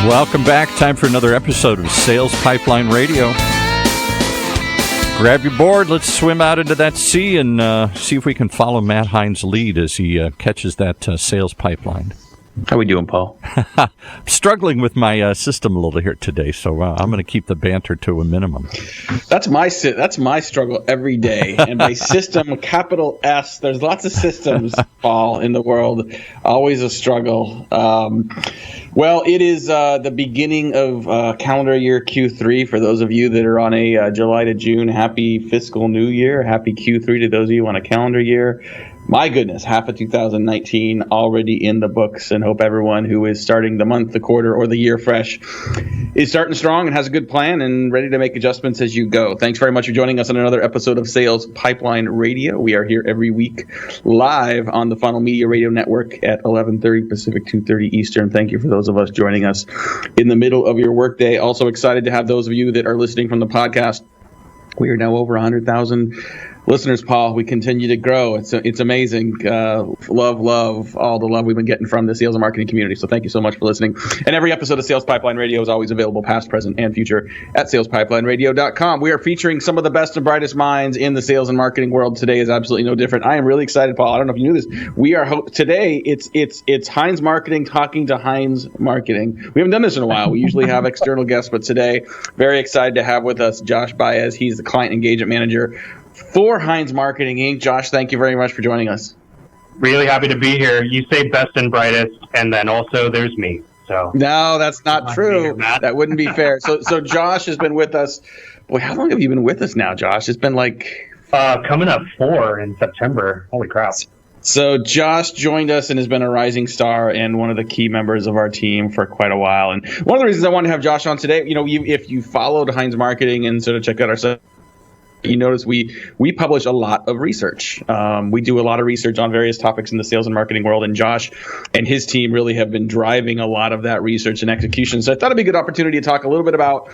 Welcome back. Time for another episode of Sales Pipeline Radio. Grab your board. Let's swim out into that sea and see if we can follow Matt Heinz' lead as he catches that sales pipeline. How we doing, Paul? Struggling with my system a little here today, so I'm going to keep the banter to a minimum. That's my struggle every day. And by system, capital S, there's lots of systems, Paul, in the world. Always a struggle. Well, it is the beginning of calendar year Q3. For those of you that are on a July to June, happy fiscal new year. Happy Q3 to those of you on a calendar year. My goodness, half of 2019 already in the books, and hope everyone who is starting the month, the quarter, or the year fresh is starting strong and has a good plan and ready to make adjustments as you go. Thanks very much for joining us on another episode of Sales Pipeline Radio. We are here every week live on the Funnel Media Radio Network at 11:30 Pacific, 2:30 Eastern. Thank you for those of us joining us in the middle of your workday. Also excited to have those of you that are listening from the podcast. We are now over 100,000 listeners, Paul. We continue to grow. It's amazing. Love all the love we've been getting from the sales and marketing community. So thank you so much for listening. And every episode of Sales Pipeline Radio is always available past, present, and future at salespipelineradio.com. We are featuring some of the best and brightest minds in the sales and marketing world. Today is absolutely no different. I am really excited, Paul. I don't know if you knew this. We are today. It's Heinz Marketing talking to Heinz Marketing. We haven't done this in a while. We usually have external guests, but today, very excited to have with us Josh Baez. He's the client engagement manager for Heinz Marketing, Inc. Josh, thank you very much for joining us. Really happy to be here. You say best and brightest, and then also there's me. So no, that's not true. That wouldn't be fair. So Josh has been with us. Boy, how long have you been with us now, Josh? It's been like coming up 4 in September. Holy crap. So Josh joined us and has been a rising star and one of the key members of our team for quite a while. And one of the reasons I wanted to have Josh on today, if you followed Heinz Marketing and sort of check out our site, you notice we publish a lot of research. We do a lot of research on various topics in the sales and marketing world, and Josh and his team really have been driving a lot of that research and execution. So I thought it'd be a good opportunity to talk a little bit about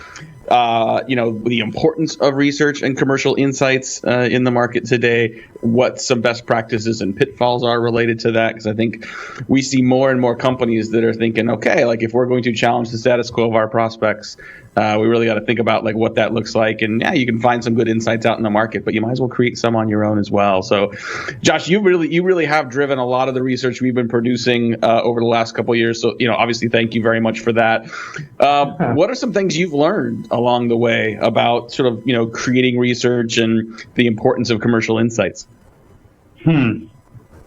the importance of research and commercial insights in the market today, what some best practices and pitfalls are related to that, because I think we see more and more companies that are thinking, okay, like if we're going to challenge the status quo of our prospects, we really got to think about like what that looks like. And yeah, you can find some good insights out in the market, but you might as well create some on your own as well. So Josh, you really have driven a lot of the research we've been producing over the last couple of years. So, obviously thank you very much for that. What are some things you've learned along the way about sort of, creating research and the importance of commercial insights?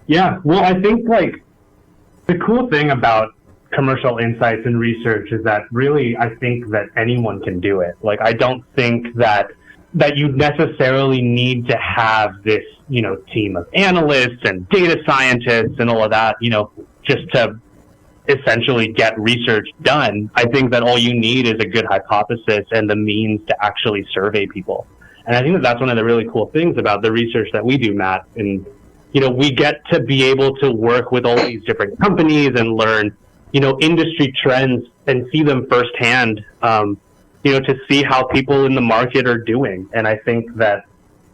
Yeah, well, I think like the cool thing about commercial insights and research is that really I think that anyone can do it. Like I don't think that you necessarily need to have this, team of analysts and data scientists and all of that, just to essentially get research done. I think that all you need is a good hypothesis and the means to actually survey people. And I think that that's one of the really cool things about the research that we do, Matt. And, we get to be able to work with all these different companies and learn, industry trends and see them firsthand, to see how people in the market are doing. And I think that,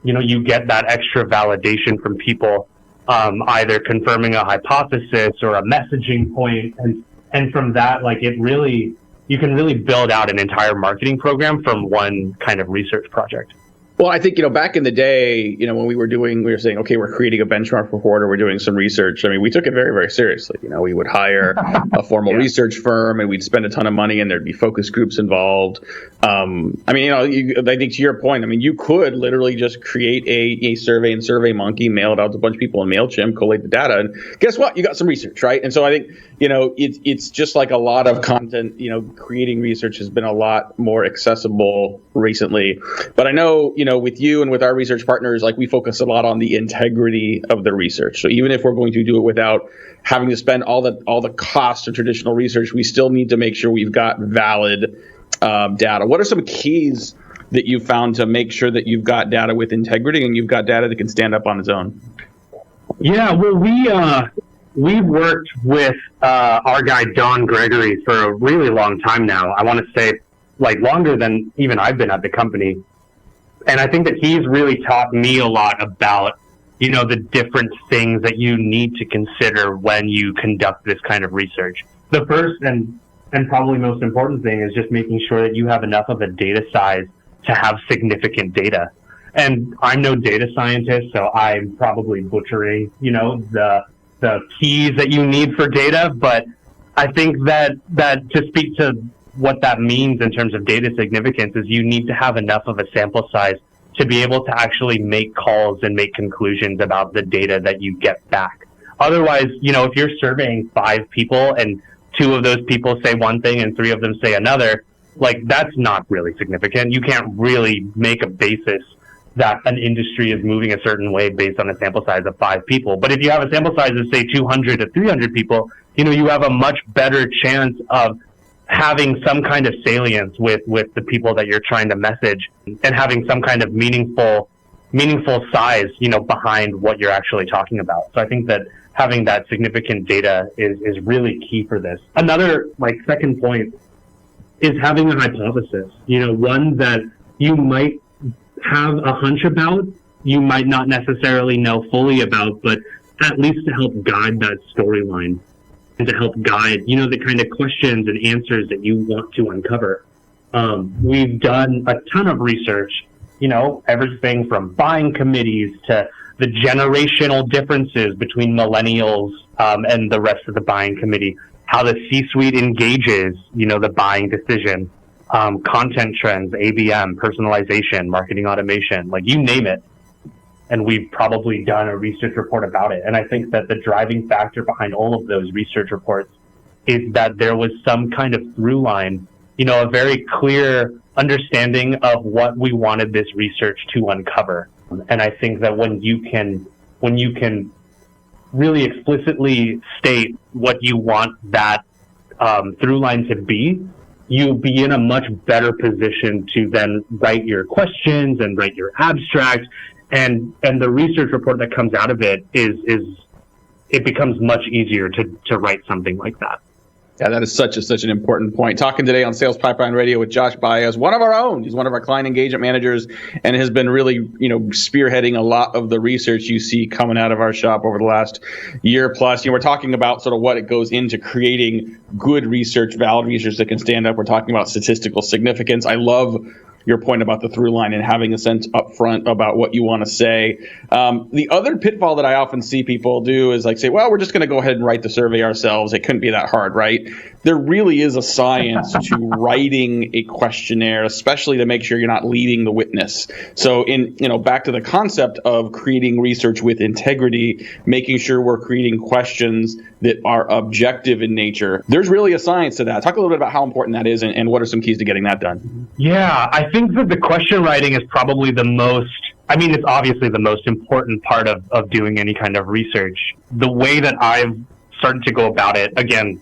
you get that extra validation from people, either confirming a hypothesis or a messaging point. And from that, like you can really build out an entire marketing program from one kind of research project. Well, I think, back in the day, when we were saying, okay, we're creating a benchmark report or we're doing some research. I mean, we took it very, very seriously. We would hire a formal research firm and we'd spend a ton of money and there'd be focus groups involved. I think to your point, you could literally just create a survey and SurveyMonkey, mail it out to a bunch of people in MailChimp, collate the data, and guess what? You got some research, right? And so I think, it's just like a lot of content, creating research has been a lot more accessible recently. But I know, with you and with our research partners, like we focus a lot on the integrity of the research. So even if we're going to do it without having to spend all the cost of traditional research, we still need to make sure we've got valid data. What are some keys that you've found to make sure that you've got data with integrity and you've got data that can stand up on its own? Yeah, well, we've worked with our guy Don Gregory for a really long time now. I want to say like longer than even I've been at the company. And I think that he's really taught me a lot about, the different things that you need to consider when you conduct this kind of research. The first and and probably most important thing is just making sure that you have enough of a data size to have significant data. And I'm no data scientist, so I'm probably butchering, the keys that you need for data. But I think that to speak to what that means in terms of data significance is you need to have enough of a sample size to be able to actually make calls and make conclusions about the data that you get back. Otherwise, if you're surveying 5 people and 2 of those people say one thing and 3 of them say another, that's not really significant. You can't really make a basis that an industry is moving a certain way based on a sample size of 5 people. But if you have a sample size of, say, 200 to 300 people, you have a much better chance of having some kind of salience with the people that you're trying to message and having some kind of meaningful size, behind what you're actually talking about. So I think that having that significant data is really key for this. Another second point is having a hypothesis, one that you might have a hunch about, you might not necessarily know fully about, but at least to help guide that storyline and to help guide, the kind of questions and answers that you want to uncover. We've done a ton of research, everything from buying committees to the generational differences between millennials and the rest of the buying committee, how the C-suite engages, the buying decision, content trends, ABM, personalization, marketing automation, you name it. And we've probably done a research report about it. And I think that the driving factor behind all of those research reports is that there was some kind of through line, a very clear understanding of what we wanted this research to uncover. And I think that when you can really explicitly state what you want that through line to be, you'll be in a much better position to then write your questions and write your abstract. And the research report that comes out of it it becomes much easier to write something like that. Yeah, that is such an important point. Talking today on Sales Pipeline Radio with Josh Baez, one of our own. He's one of our client engagement managers and has been really, spearheading a lot of the research you see coming out of our shop over the last year plus. We're talking about sort of what it goes into creating good research, valid research that can stand up. We're talking about statistical significance. I love your point about the through line and having a sense up front about what you want to say. The other pitfall that I often see people do is say, well, we're just going to go ahead and write the survey ourselves. It couldn't be that hard, right? There really is a science to writing a questionnaire, especially to make sure you're not leading the witness. So back to the concept of creating research with integrity, making sure we're creating questions that are objective in nature. There's really a science to that. Talk a little bit about how important that is and what are some keys to getting that done. Yeah, I think that the question writing is probably it's obviously the most important part of doing any kind of research. The way that I've started to go about it, again,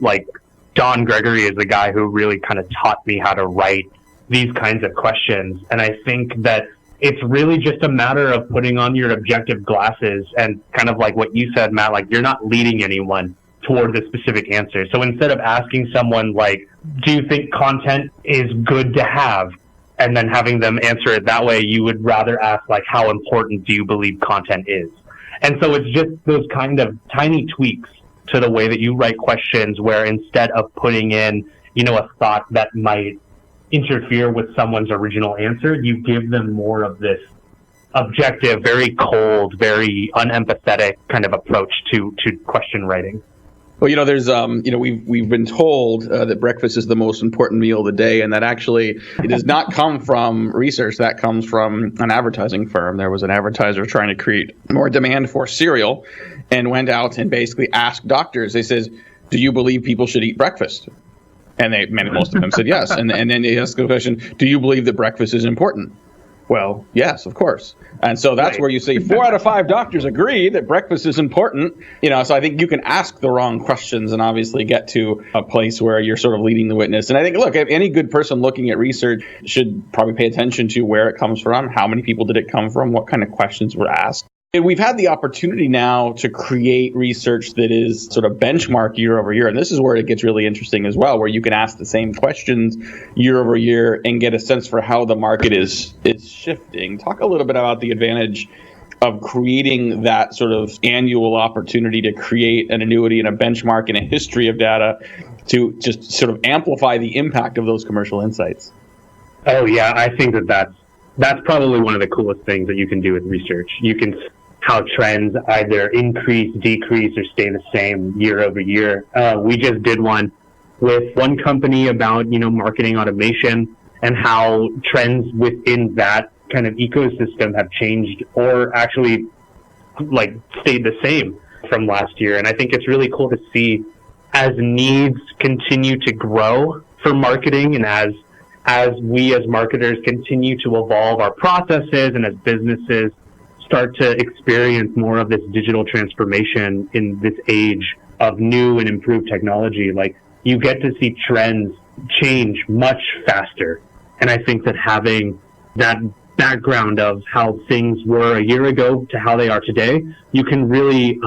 Don Gregory is the guy who really kind of taught me how to write these kinds of questions. And I think that it's really just a matter of putting on your objective glasses and kind of like what you said, Matt, you're not leading anyone toward the specific answer. So instead of asking someone do you think content is good to have? And then having them answer it that way, you would rather ask how important do you believe content is? And so it's just those kind of tiny tweaks to the way that you write questions where instead of putting in, a thought that might interfere with someone's original answer, you give them more of this objective, very cold, very unempathetic kind of approach to question writing. Well, there's, we've been told that breakfast is the most important meal of the day, and that actually it does not come from research. That comes from an advertising firm. There was an advertiser trying to create more demand for cereal and went out and basically asked doctors. They says, do you believe people should eat breakfast? And most of them said yes. And then they asked the question, do you believe that breakfast is important? Well, yes, of course. And so that's where you say 4 out of 5 doctors agree that breakfast is important. So I think you can ask the wrong questions and obviously get to a place where you're sort of leading the witness. And I think, look, any good person looking at research should probably pay attention to where it comes from, how many people did it come from, what kind of questions were asked. And we've had the opportunity now to create research that is sort of benchmark year over year. And this is where it gets really interesting as well, where you can ask the same questions year over year and get a sense for how the market is shifting. Talk a little bit about the advantage of creating that sort of annual opportunity to create an annuity and a benchmark and a history of data to just sort of amplify the impact of those commercial insights. Oh yeah, I think that's probably one of the coolest things that you can do with research. You can how trends either increase, decrease, or stay the same year over year. We just did one with one company about, marketing automation and how trends within that kind of ecosystem have changed or actually stayed the same from last year. And I think it's really cool to see as needs continue to grow for marketing and as we as marketers continue to evolve our processes and as businesses start to experience more of this digital transformation in this age of new and improved technology, you get to see trends change much faster. And I think that having that background of how things were a year ago to how they are today, you can really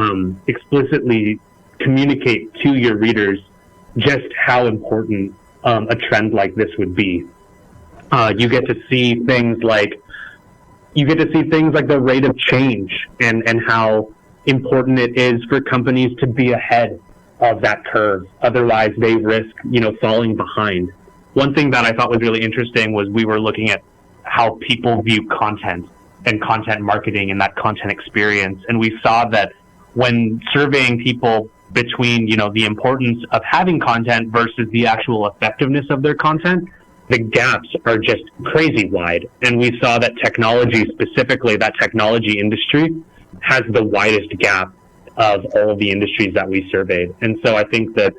explicitly communicate to your readers just how important a trend like this would be. You get to see things like the rate of change and how important it is for companies to be ahead of that curve. Otherwise, they risk, falling behind. One thing that I thought was really interesting was we were looking at how people view content and content marketing and that content experience. And we saw that when surveying people between, the importance of having content versus the actual effectiveness of their content, the gaps are just crazy wide. And we saw that technology, specifically that technology industry, has the widest gap of all of the industries that we surveyed. And so I think that,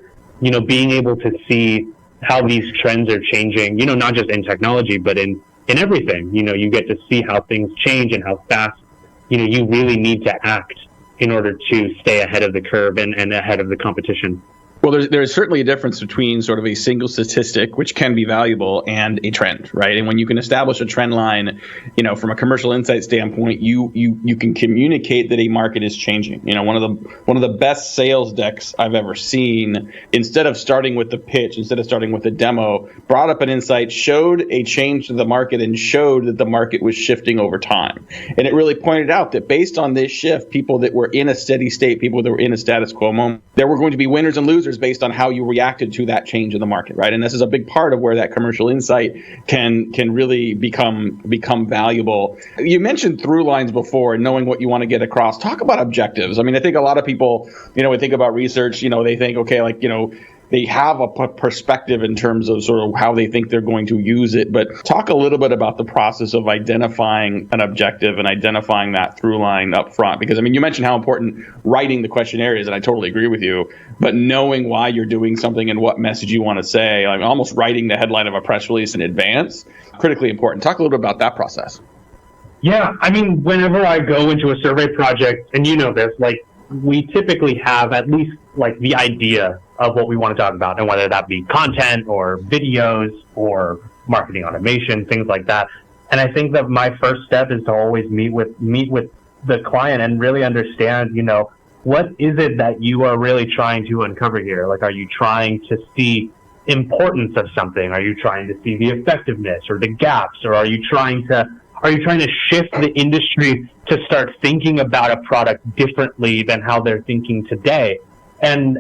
being able to see how these trends are changing, not just in technology, but in everything, you get to see how things change and how fast, you really need to act in order to stay ahead of the curve and ahead of the competition. Well, there's certainly a difference between sort of a single statistic, which can be valuable, and a trend, right? And when you can establish a trend line, from a commercial insight standpoint, you can communicate that a market is changing. One of the best sales decks I've ever seen, instead of starting with the pitch, instead of starting with the demo, brought up an insight, showed a change to the market, and showed that the market was shifting over time. And it really pointed out that based on this shift, people that were in a steady state, people that were in a status quo moment, there were going to be winners and losers based on how you reacted to that change in the market, right? And this is a big part of where that commercial insight can really become valuable. You mentioned through lines before and knowing what you want to get across. Talk about objectives. I mean, I think a lot of people, when they think about research, they think, okay, they have a perspective in terms of sort of how they think they're going to use it. But talk a little bit about the process of identifying an objective and identifying that through line up front. Because, you mentioned how important writing the questionnaire is, and I totally agree with you. But knowing why you're doing something and what message you want to say, almost writing the headline of a press release in advance, critically important. Talk a little bit about that process. Yeah, whenever I go into a survey project, and this, we typically have at least the idea of what we want to talk about, and whether that be content or videos or marketing automation, things like that. And I think that my first step is to always meet with the client and really understand, what is it that you are really trying to uncover here? Are you trying to see importance of something? Are you trying to see the effectiveness or the gaps? Or are you trying to shift the industry to start thinking about a product differently than how they're thinking today? And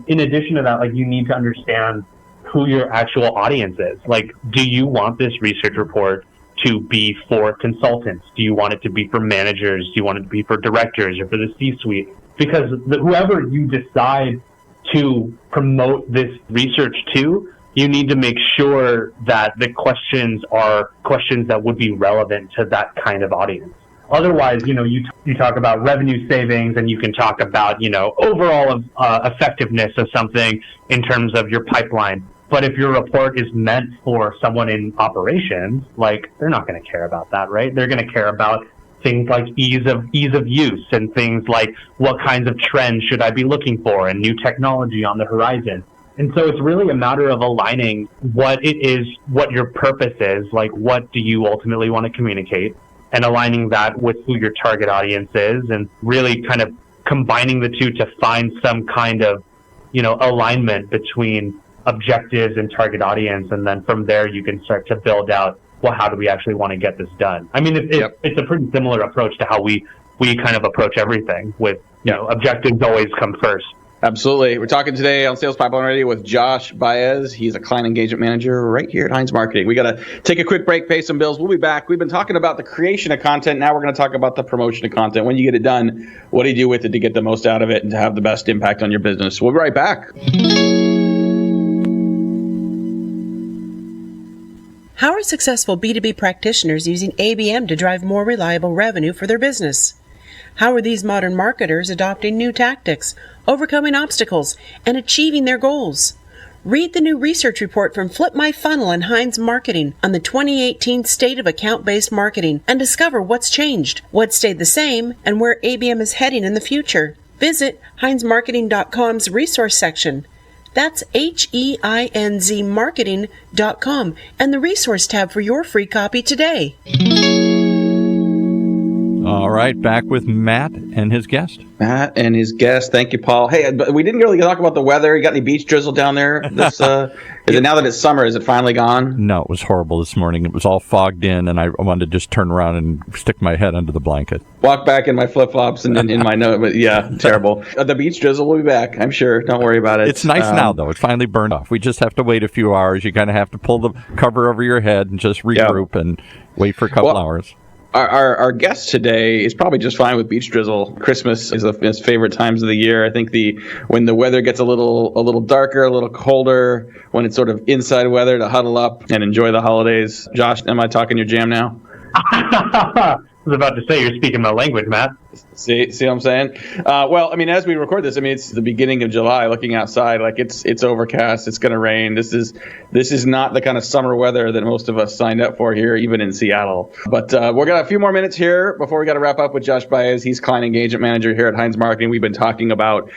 in addition to that, you need to understand who your actual audience is. Do you want this research report to be for consultants? Do you want it to be for managers? Do you want it to be for directors or for the C-suite? Because whoever you decide to promote this research to, you need to make sure that the questions are questions that would be relevant to that kind of audience. Otherwise, you talk about revenue savings, and you can talk about, overall effectiveness of something in terms of your pipeline. But if your report is meant for someone in operations, they're not going to care about that, right? They're going to care about things like ease of use and things like what kinds of trends should I be looking for and new technology on the horizon. And so it's really a matter of aligning what it is, what your purpose is, what do you ultimately want to communicate, and aligning that with who your target audience is, and really kind of combining the two to find some kind of, alignment between objectives and target audience. And then from there, you can start to build out, well, how do we actually want to get this done? It's a pretty similar approach to how we we kind of approach everything with, objectives always come first. Absolutely. We're talking today on Sales Pipeline Radio with Josh Baez. He's a client engagement manager right here at Heinz Marketing. We got to take a quick break, pay some bills. We'll be back. We've been talking about the creation of content. Now we're going to talk about the promotion of content. When you get it done, what do you do with it to get the most out of it and to have the best impact on your business? We'll be right back. How are successful B2B practitioners using ABM to drive more reliable revenue for their business? How are these modern marketers adopting new tactics, overcoming obstacles, and achieving their goals? Read the new research report from Flip My Funnel and Heinz Marketing on the 2018 State of Account-Based Marketing and discover what's changed, what stayed the same, and where ABM is heading in the future. Visit HeinzMarketing.com's resource section. That's HEINZ marketing.com and the resource tab for your free copy today. All right, back with Matt and his guest. Matt and his guest. Thank you, Paul. Hey, but we didn't really talk about the weather. You got any beach drizzle down there? This, is it now that it's summer? Is it finally gone? No, it was horrible this morning. It was all fogged in, and I wanted to just turn around and stick my head under the blanket. Walk back in my flip-flops and in my note. But yeah, terrible. The beach drizzle will be back, I'm sure. Don't worry about it. It's nice now, though. It finally burned off. We just have to wait a few hours. You kind of have to pull the cover over your head and just regroup and wait for a couple hours. Our guest today is probably just fine with beach drizzle. Christmas is his favorite times of the year. I think when the weather gets a little darker, a little colder, when it's sort of inside weather, to huddle up and enjoy the holidays. Josh, am I talking your jam now? I was about to say, you're speaking my language, Matt. See what I'm saying? Well, I mean, as we record this, I mean, it's the beginning of July. Looking outside, like it's overcast. It's going to rain. This is not the kind of summer weather that most of us signed up for here, even in Seattle. But we're got a few more minutes here before we got to wrap up with Josh Baez. He's client engagement manager here at Heinz Marketing. We've been talking about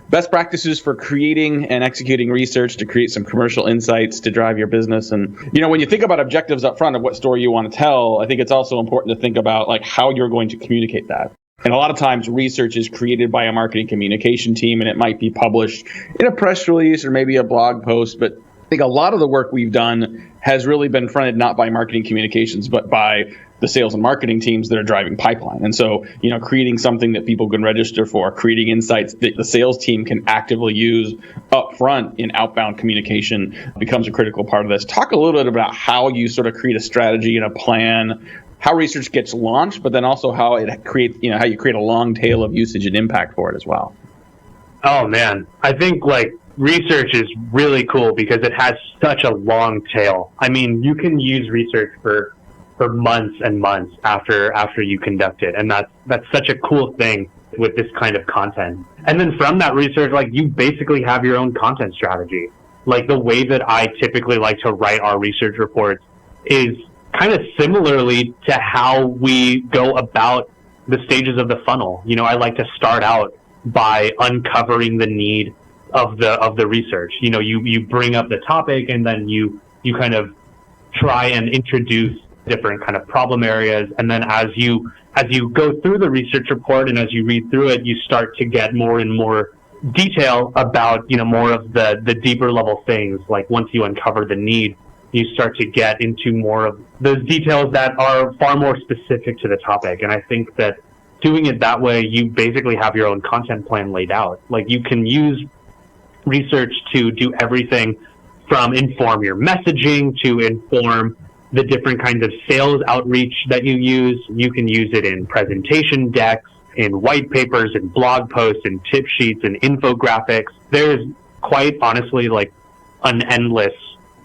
best practices for creating and executing research to create some commercial insights to drive your business. And, when you think about objectives up front of what story you want to tell, I think it's also important to think about like how you're going to communicate that. And a lot of times research is created by a marketing communication team, and it might be published in a press release or maybe a blog post. But I think a lot of the work we've done has really been fronted not by marketing communications, but by the sales and marketing teams that are driving pipeline. And so, creating something that people can register for, creating insights that the sales team can actively use up front in outbound communication becomes a critical part of this. Talk a little bit about how you sort of create a strategy and a plan, how research gets launched, but then also how it creates, how you create a long tail of usage and impact for it as well. Oh man, I think research is really cool because it has such a long tail. I mean, you can use research for months and months after you conduct it. And that's such a cool thing with this kind of content. And then from that research, you basically have your own content strategy. The way that I typically like to write our research reports is kind of similarly to how we go about the stages of the funnel. I like to start out by uncovering the need of the research. You bring up the topic and then you kind of try and introduce different kind of problem areas, and then as you go through the research report and as you read through it, you start to get more and more detail about more of the deeper level things. Once you uncover the need, you start to get into more of those details that are far more specific to the topic. And I think that doing it that way, you basically have your own content plan laid out. You can use research to do everything from inform your messaging to inform the different kinds of sales outreach that you use. You can use it in presentation decks, in white papers, in blog posts, in tip sheets, and infographics. There's quite honestly an endless,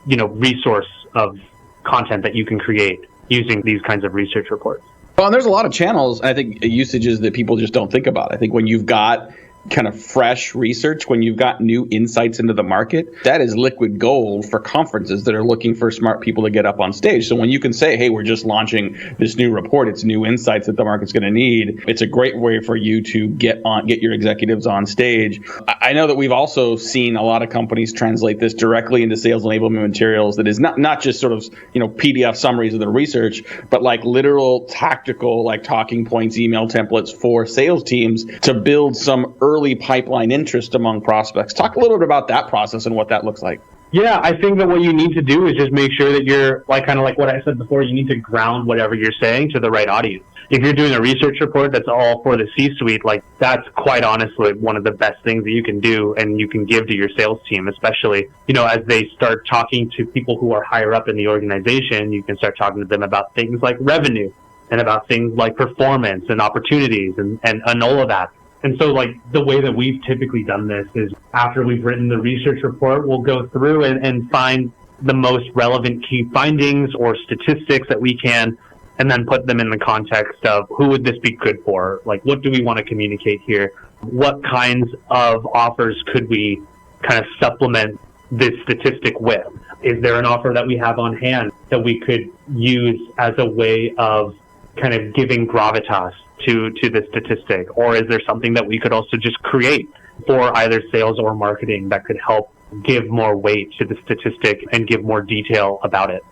resource of content that you can create using these kinds of research reports. Well, and there's a lot of channels, I think, usages that people just don't think about. I think when you've got kind of fresh research, when you've got new insights into the market, that is liquid gold for conferences that are looking for smart people to get up on stage. So when you can say, hey, we're just launching this new report, it's new insights that the market's going to need, it's a great way for you to get your executives on stage. I know that we've also seen a lot of companies translate this directly into sales enablement materials that is not just sort of, PDF summaries of the research, but literal tactical, talking points, email templates for sales teams to build some early pipeline interest among prospects. Talk a little bit about that process and what that looks like. Yeah, I think that what you need to do is just make sure that you're kind of like what I said before, you need to ground whatever you're saying to the right audience. if you're doing a research report that's all for the C-suite, like that's quite honestly one of the best things that you can do and you can give to your sales team, especially, as they start talking to people who are higher up in the organization. You can start talking to them about things like revenue and about things like performance and opportunities and all of that. And so like the way that we've typically done this is after we've written the research report, we'll go through and find the most relevant key findings or statistics that we can, and then put them in the context of who would this be good for? Like, what do we want to communicate here? What kinds of offers could we kind of supplement this statistic with? Is there an offer that we have on hand that we could use as a way of kind of giving gravitas to the statistic? Or is there something that we could also just create for either sales or marketing that could help give more weight to the statistic and give more detail about it?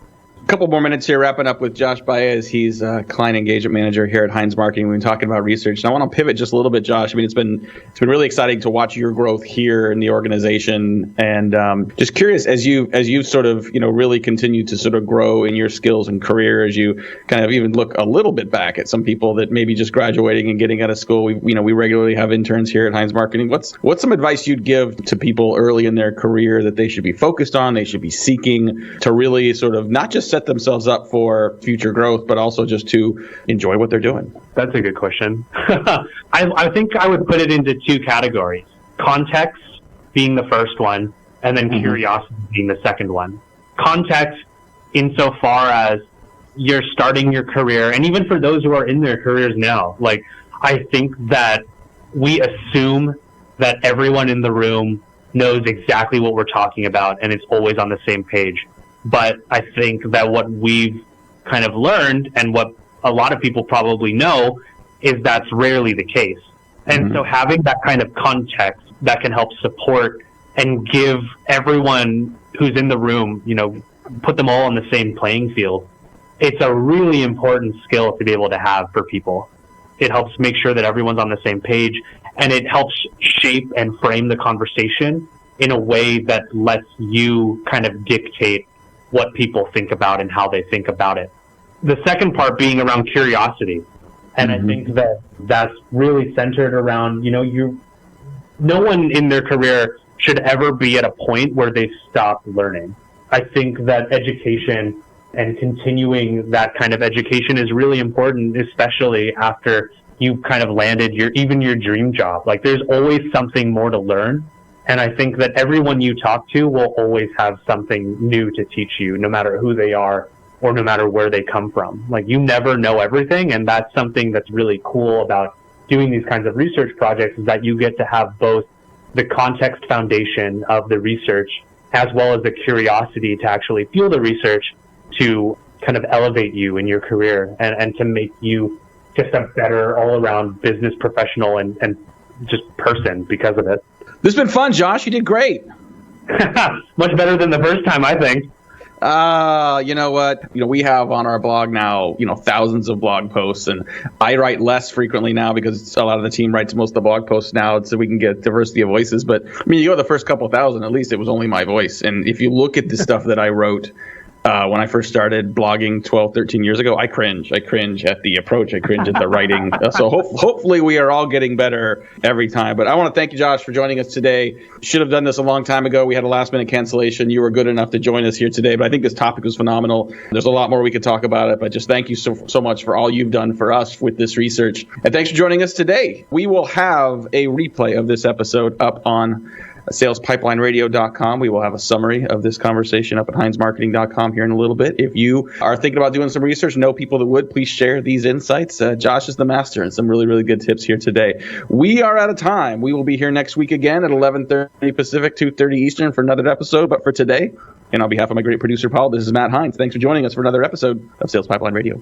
A couple more minutes here, wrapping up with Josh Baez. He's a client engagement manager here at Heinz Marketing. We've been talking about research, and I want to pivot just a little bit, Josh. I mean, it's been really exciting to watch your growth here in the organization, and just curious as you sort of really continue to sort of grow in your skills and career, as you kind of even look a little bit back at some people that maybe just graduating and getting out of school. We regularly have interns here at Heinz Marketing. What's some advice you'd give to people early in their career that they should be focused on, they should be seeking to really sort of not just set themselves up for future growth, but also just to enjoy what they're doing? That's a good question. I think I would put it into two categories. Context being the first one, and then curiosity being the second one. Context insofar as you're starting your career, and even for those who are in their careers now, like I think that we assume that everyone in the room knows exactly what we're talking about and is always on the same page. But I think that what we've kind of learned, and what a lot of people probably know, is that's rarely the case. And so having that kind of context that can help support and give everyone who's in the room, put them all on the same playing field, it's a really important skill to be able to have for people. It helps make sure that everyone's on the same page, and it helps shape and frame the conversation in a way that lets you kind of dictate what people think about and how they think about it. The second part being around curiosity. And I think that that's really centered around, no one in their career should ever be at a point where they stop learning. I think that education and continuing that kind of education is really important, especially after you kind of landed your dream job. Like there's always something more to learn. And I think that everyone you talk to will always have something new to teach you, no matter who they are or no matter where they come from. Like you never know everything. And that's something that's really cool about doing these kinds of research projects, is that you get to have both the context foundation of the research as well as the curiosity to actually fuel the research to kind of elevate you in your career and to make you just a better all-around business professional and just person because of it. This has been fun, Josh. You did great. Much better than the first time, I think. You know what? We have on our blog now, thousands of blog posts, and I write less frequently now because a lot of the team writes most of the blog posts now so we can get diversity of voices. But I mean, you go the first couple thousand, at least it was only my voice. And if you look at the stuff that I wrote when I first started blogging 12, 13 years ago, I cringe. I cringe at the approach. I cringe at the writing. So hopefully we are all getting better every time. But I want to thank you, Josh, for joining us today. Should have done this a long time ago. We had a last-minute cancellation. You were good enough to join us here today. But I think this topic was phenomenal. There's a lot more we could talk about it. But just thank you so much for all you've done for us with this research. And thanks for joining us today. We will have a replay of this episode up on salespipelineradio.com. We will have a summary of this conversation up at heinzmarketing.com here in a little bit. If you are thinking about doing some research, know people that would, please share these insights. Josh is the master and some really, really good tips here today. We are out of time. We will be here next week again at 11:30 Pacific, 2:30 Eastern for another episode. But for today, and on behalf of my great producer, Paul, this is Matt Heinz. Thanks for joining us for another episode of Sales Pipeline Radio.